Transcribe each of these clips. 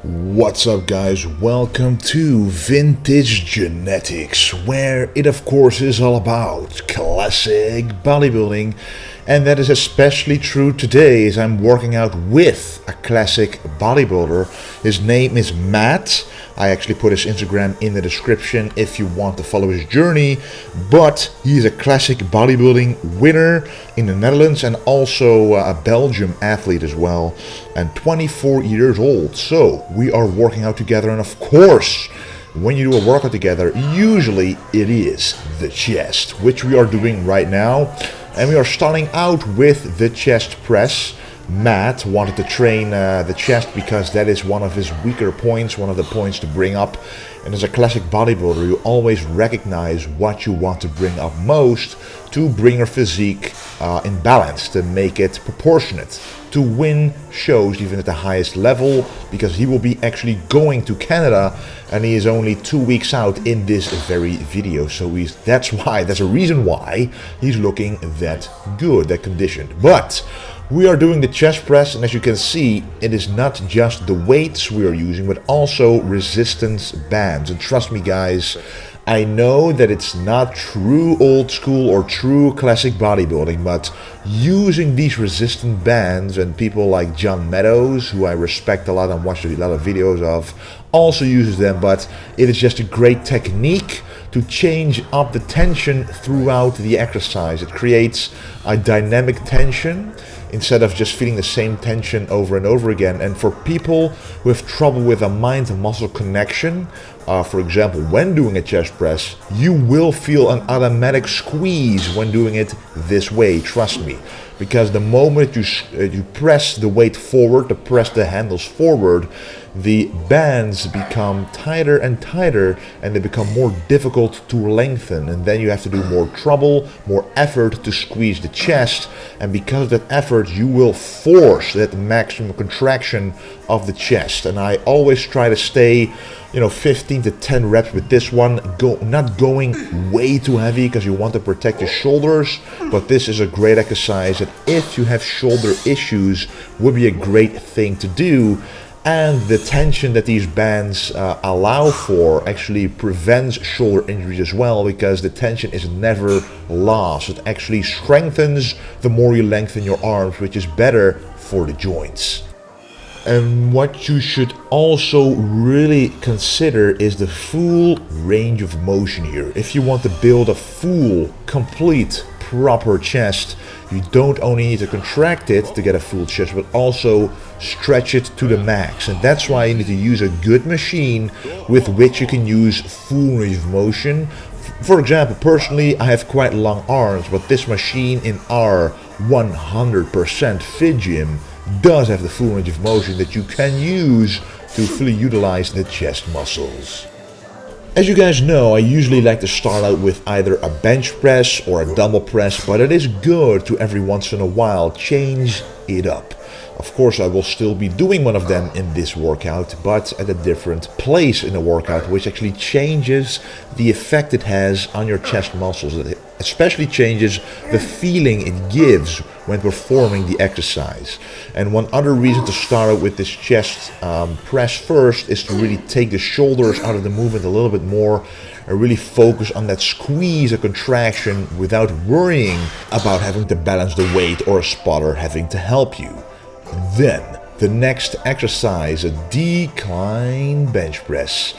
What's up, guys? Welcome to Vintage Genetics, where it of course is all about classic bodybuilding, and that is especially true today as I'm working out with a classic bodybuilder. His name is Matt. I actually put his Instagram in the description if you want to follow his journey, but he's a classic bodybuilding winner in the Netherlands and also a Belgium athlete as well, and 24 years old. So we are working out together, and of course when you do a workout together, usually it is the chest, which we are doing right now, and we are starting out with the chest press. Matt wanted to train the chest because that is one of his weaker points, one of the points to bring up. And as a classic bodybuilder, you always recognize what you want to bring up most to bring your physique in balance, to make it proportionate, to win shows even at the highest level, because he will be actually going to Canada and he is only 2 weeks out in this very video. So that's a reason why he's looking that good, that conditioned. But we are doing the chest press, and as you can see, it is not just the weights we are using, but also resistance bands. And trust me, guys, I know that it's not true old school or true classic bodybuilding, but using these resistant bands, and people like John Meadows, who I respect a lot and watch a lot of videos of, also uses them, but it is just a great technique to change up the tension throughout the exercise. It creates a dynamic tension instead of just feeling the same tension over and over again. And for people who have trouble with a mind-muscle connection, for example, when doing a chest press, you will feel an automatic squeeze when doing it this way, trust me. Because the moment you press the weight forward, to press the handles forward, the bands become tighter and tighter, and they become more difficult to lengthen, and then you have to do more trouble, more effort to squeeze the chest, and because of that effort you will force that maximum contraction of the chest. And I always try to stay 15 to 10 reps with this one, not going way too heavy because you want to protect your shoulders, but this is a great exercise that if you have shoulder issues would be a great thing to do. And the tension that these bands allow for actually prevents shoulder injuries as well, because the tension is never lost. It actually strengthens the more you lengthen your arms, which is better for the joints. And what you should also really consider is the full range of motion here. If you want to build a full, complete, proper chest, you don't only need to contract it to get a full chest, but also stretch it to the max. And that's why you need to use a good machine with which you can use full range of motion. For example, personally, I have quite long arms, but this machine in our 100% Fit Gym does have the full range of motion that you can use to fully utilize the chest muscles. As you guys know, I usually like to start out with either a bench press or a dumbbell press, but it is good to every once in a while change it up. Of course, I will still be doing one of them in this workout, but at a different place in the workout, which actually changes the effect it has on your chest muscles. It especially changes the feeling it gives when performing the exercise. And one other reason to start out with this chest press first is to really take the shoulders out of the movement a little bit more and really focus on that squeeze, a contraction, without worrying about having to balance the weight or a spotter having to help you. Then the next exercise, a decline bench press.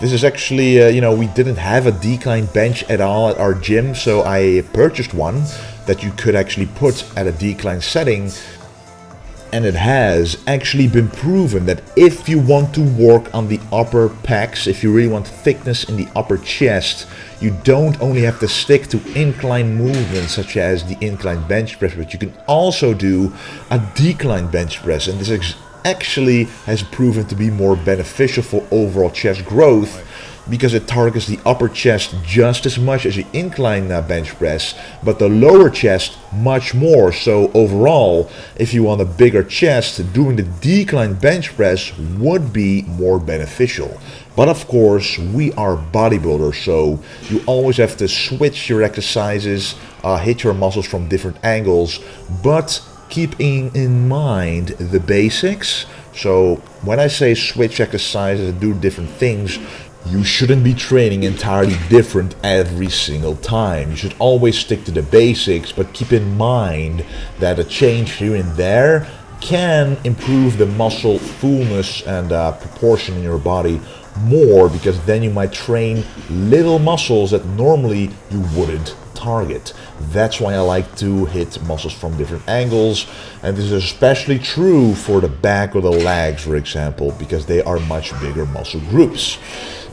This is actually, we didn't have a decline bench at all at our gym, so I purchased one that you could actually put at a decline setting. And it has actually been proven that if you want to work on the upper pecs, if you really want thickness in the upper chest, you don't only have to stick to incline movements such as the incline bench press, but you can also do a decline bench press. And this actually has proven to be more beneficial for overall chest growth, because it targets the upper chest just as much as the incline bench press, but the lower chest much more. So overall, if you want a bigger chest, doing the decline bench press would be more beneficial. But of course, we are bodybuilders, so you always have to switch your exercises, hit your muscles from different angles, but keeping in mind the basics. So when I say switch exercises and do different things, you shouldn't be training entirely different every single time. You should always stick to the basics, but keep in mind that a change here and there can improve the muscle fullness and proportion in your body more, because then you might train little muscles that normally you wouldn't target. That's why I like to hit muscles from different angles, and this is especially true for the back or the legs, for example, because they are much bigger muscle groups.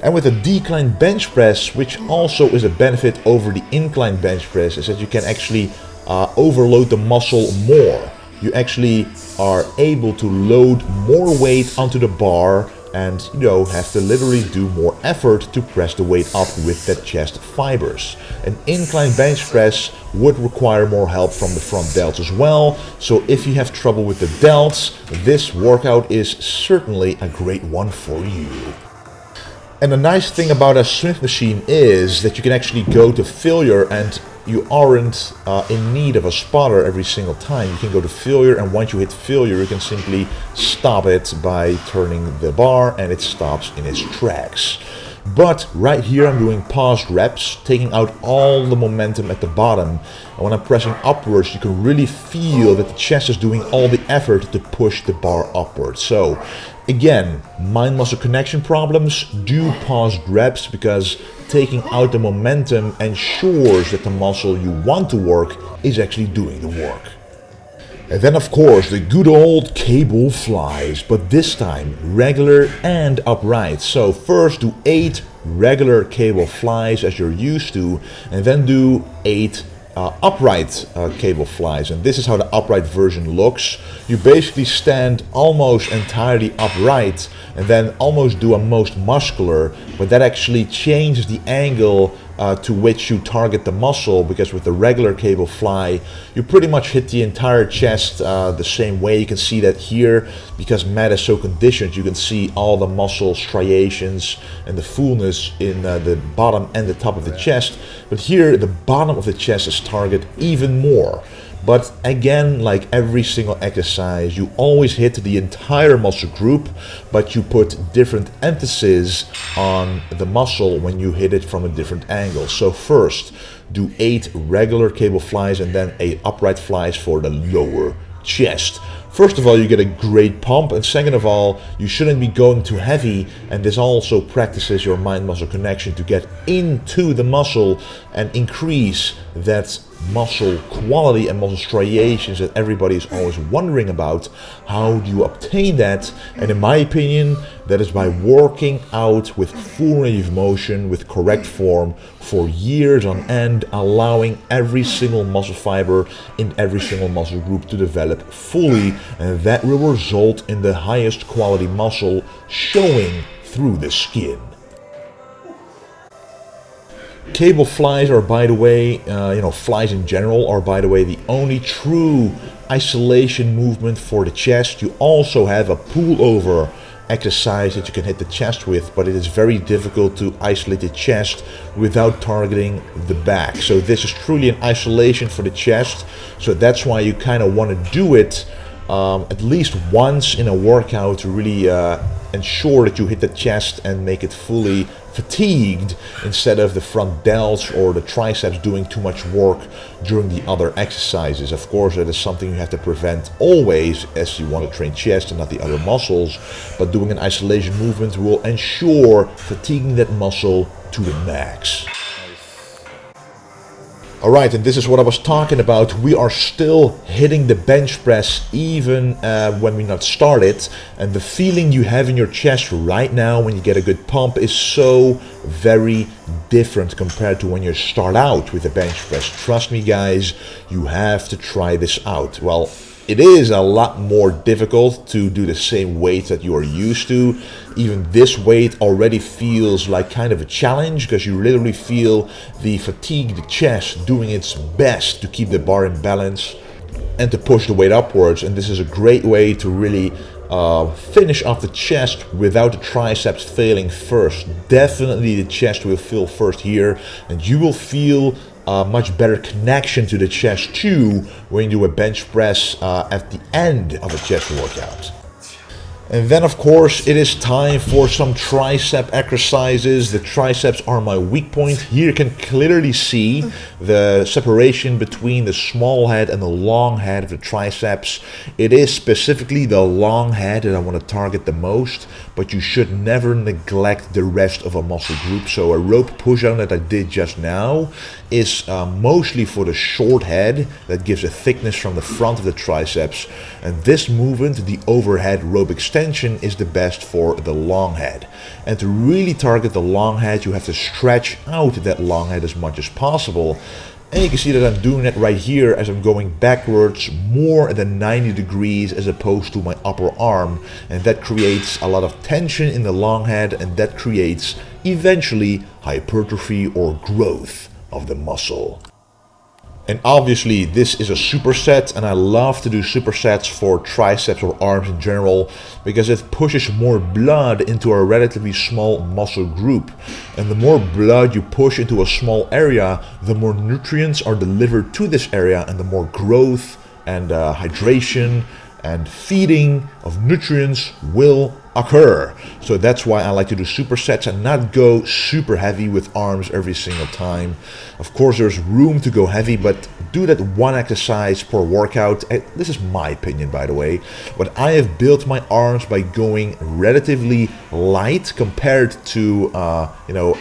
And with a decline bench press, which also is a benefit over the incline bench press, is that you can actually overload the muscle more. You actually are able to load more weight onto the bar and have to literally do more effort to press the weight up with the chest fibers. An incline bench press would require more help from the front delts as well, so if you have trouble with the delts, this workout is certainly a great one for you. And the nice thing about a Smith machine is that you can actually go to failure, and you aren't in need of a spotter every single time. You can go to failure, and once you hit failure, you can simply stop it by turning the bar, and it stops in its tracks. But right here I'm doing paused reps, taking out all the momentum at the bottom. And when I'm pressing upwards, you can really feel that the chest is doing all the effort to push the bar upwards. So again, mind-muscle connection problems, do paused reps, because taking out the momentum ensures that the muscle you want to work is actually doing the work. And then of course the good old cable flies, but this time regular and upright. So first do 8 regular cable flies as you're used to, and then do 8 upright cable flies. And this is how the upright version looks. You basically stand almost entirely upright and then almost do a most muscular, but that actually changes the angle to which you target the muscle, because with the regular cable fly you pretty much hit the entire chest the same way. You can see that here, because Matt is so conditioned, you can see all the muscle striations and the fullness in the bottom and the top of the chest, but here the bottom of the chest is targeted even more. But again, like every single exercise, you always hit the entire muscle group, but you put different emphasis on the muscle when you hit it from a different angle. So first, do 8 regular cable flies and then 8 upright flies for the lower chest. First of all, you get a great pump, and second of all, you shouldn't be going too heavy, and this also practices your mind-muscle connection to get into the muscle and increase that muscle quality and muscle striations that everybody is always wondering about. How do you obtain that? And in my opinion, that is by working out with full range of motion with correct form for years on end, allowing every single muscle fiber in every single muscle group to develop fully, and that will result in the highest quality muscle showing through the skin. Cable flies are, by the way, flies in general are, by the way, the only true isolation movement for the chest. You also have a pull-over exercise that you can hit the chest with, but it is very difficult to isolate the chest without targeting the back. So this is truly an isolation for the chest. So that's why you kind of want to do it at least once in a workout to really ensure that you hit the chest and make it fully fatigued, instead of the front delts or the triceps doing too much work during the other exercises. Of course, that is something you have to prevent always, as you want to train chest and not the other muscles, but doing an isolation movement will ensure fatiguing that muscle to the max. Alright, and this is what I was talking about. We are still hitting the bench press even when we not started, and the feeling you have in your chest right now when you get a good pump is so very different compared to when you start out with the bench press. Trust me guys, you have to try this out. Well, it is a lot more difficult to do the same weight that you are used to. Even this weight already feels like kind of a challenge, because you literally feel the fatigued chest doing its best to keep the bar in balance and to push the weight upwards. And this is a great way to really finish off the chest without the triceps failing first. Definitely the chest will fail first here, and you will feel a much better connection to the chest too when you do a bench press at the end of a chest workout. And then of course it is time for some tricep exercises. The triceps are my weak point. Here you can clearly see the separation between the small head and the long head of the triceps. It is specifically the long head that I want to target the most, but you should never neglect the rest of a muscle group. So a rope pushdown that I did just now is mostly for the short head that gives a thickness from the front of the triceps, and this movement, the overhead rope extension, is the best for the long head. And to really target the long head, you have to stretch out that long head as much as possible. And you can see that I'm doing that right here as I'm going backwards more than 90 degrees as opposed to my upper arm, and that creates a lot of tension in the long head, and that creates eventually hypertrophy or growth of the muscle. And obviously this is a superset, and I love to do supersets for triceps or arms in general because it pushes more blood into a relatively small muscle group. And the more blood you push into a small area, the more nutrients are delivered to this area, and the more growth and hydration and feeding of nutrients will occur. So that's why I like to do supersets and not go super heavy with arms every single time. Of course there's room to go heavy, but do that one exercise per workout. This is my opinion, by the way, but I have built my arms by going relatively light compared to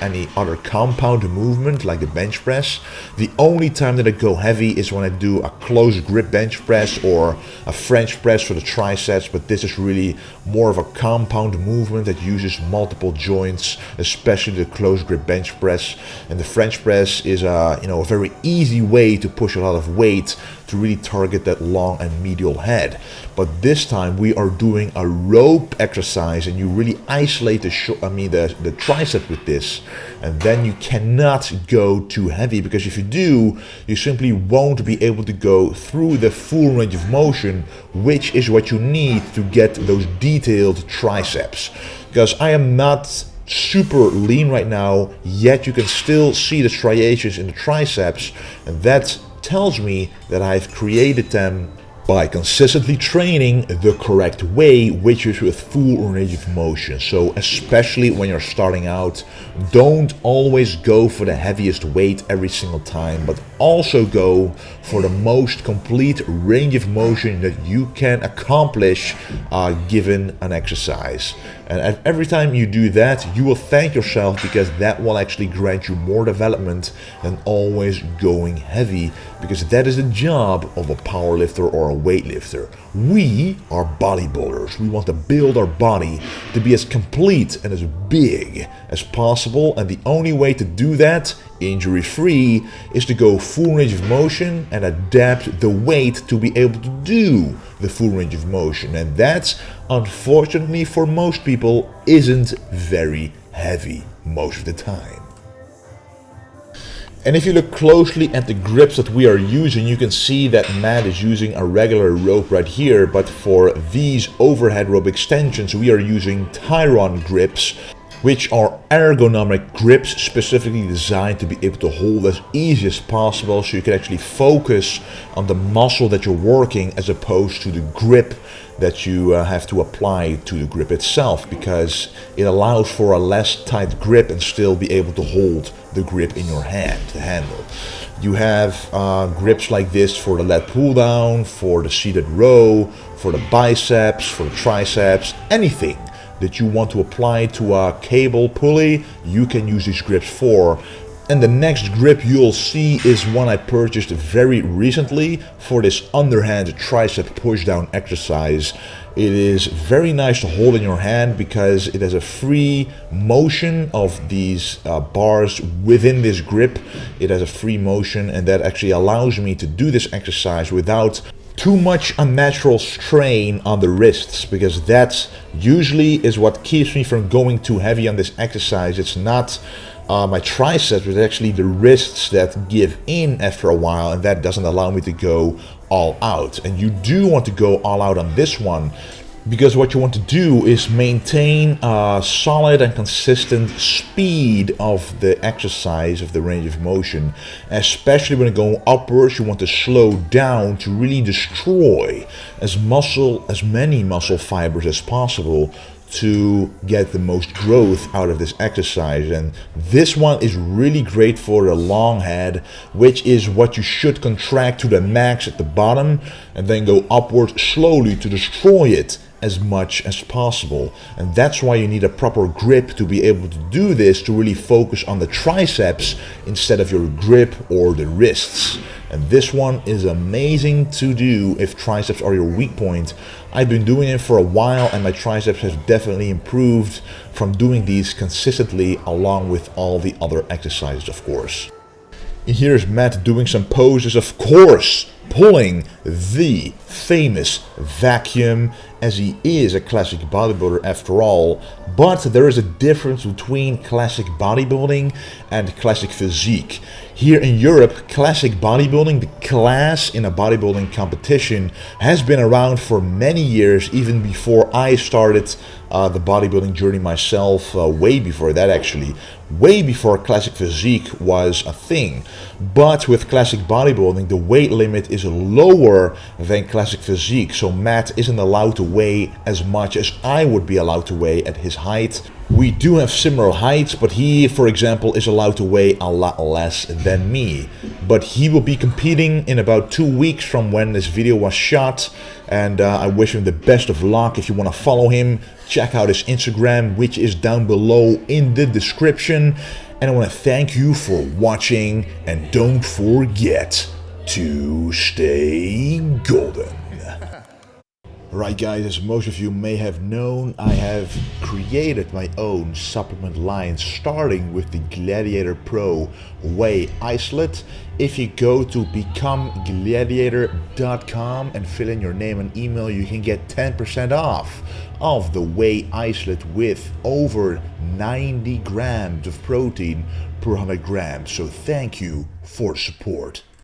any other compound movement like the bench press. The only time that I go heavy is when I do a close grip bench press or a French press for the triceps, but this is really more of a compound movement that uses multiple joints, especially the close grip bench press. And the French press is a very easy way to push a lot of weight to really target that long and medial head. But this time we are doing a rope exercise, and you really isolate the tricep with this, and then you cannot go too heavy, because if you do, you simply won't be able to go through the full range of motion, which is what you need to get those detailed triceps. Because I am not super lean right now, yet you can still see the striations in the triceps, and that tells me that I've created them by consistently training the correct way, which is with full range of motion. So especially when you're starting out, don't always go for the heaviest weight every single time, but also go for the most complete range of motion that you can accomplish given an exercise. And every time you do that, you will thank yourself, because that will actually grant you more development than always going heavy, because that is the job of a powerlifter or a weightlifter. We are bodybuilders. We want to build our body to be as complete and as big as possible, and the only way to do that injury-free is to go full range of motion and adapt the weight to be able to do the full range of motion. And that, unfortunately for most people, isn't very heavy most of the time. And if you look closely at the grips that we are using, you can see that Matt is using a regular rope right here, but for these overhead rope extensions we are using Tyron grips, which are ergonomic grips specifically designed to be able to hold as easy as possible, so you can actually focus on the muscle that you're working as opposed to the grip that you have to apply to the grip itself, because it allows for a less tight grip and still be able to hold the grip in your hand, the handle. You have grips like this for the lat pull down, for the seated row, for the biceps, for the triceps, anything that you want to apply to a cable pulley, you can use these grips for. And the next grip you'll see is one I purchased very recently for this underhand tricep pushdown exercise. It is very nice to hold in your hand because it has a free motion of these bars within this grip. It has a free motion, and that actually allows me to do this exercise without too much unnatural strain on the wrists, because that usually is what keeps me from going too heavy on this exercise. It's not my triceps, but actually the wrists that give in after a while, and that doesn't allow me to go all out. And you do want to go all out on this one Because what you want to do is maintain a solid and consistent speed of the exercise, of the range of motion. Especially when going upwards, you want to slow down to really destroy as many muscle fibers as possible to get the most growth out of this exercise. And this one is really great for the long head, which is what you should contract to the max at the bottom and then go upwards slowly to destroy it as much as possible. And that's why you need a proper grip to be able to do this, to really focus on the triceps instead of your grip or the wrists. And this one is amazing to do if triceps are your weak point. I've been doing it for a while and my triceps have definitely improved from doing these consistently, along with all the other exercises, of course. Here's Matt doing some poses, of course, pulling the famous vacuum, as he is a classic bodybuilder after all. But there is a difference between classic bodybuilding and classic physique. Here in Europe, classic bodybuilding, the class in a bodybuilding competition, has been around for many years, even before I started the bodybuilding journey myself, way before that actually. Way before classic physique was a thing. But with classic bodybuilding, the weight limit is lower than classic physique, so Matt isn't allowed to weigh as much as I would be allowed to weigh at his height. We do have similar heights, but he, for example, is allowed to weigh a lot less than me. But he will be competing in about 2 weeks from when this video was shot, and I wish him the best of luck. If you want to follow him, check out his Instagram, which is down below in the description. And I want to thank you for watching, and don't forget to stay golden. Right guys, as most of you may have known, I have created my own supplement line, starting with the Gladiator Pro Whey Isolate. If you go to becomegladiator.com and fill in your name and email, you can get 10% off of the Whey Isolate with over 90 grams of protein per 100 grams. So thank you for the support.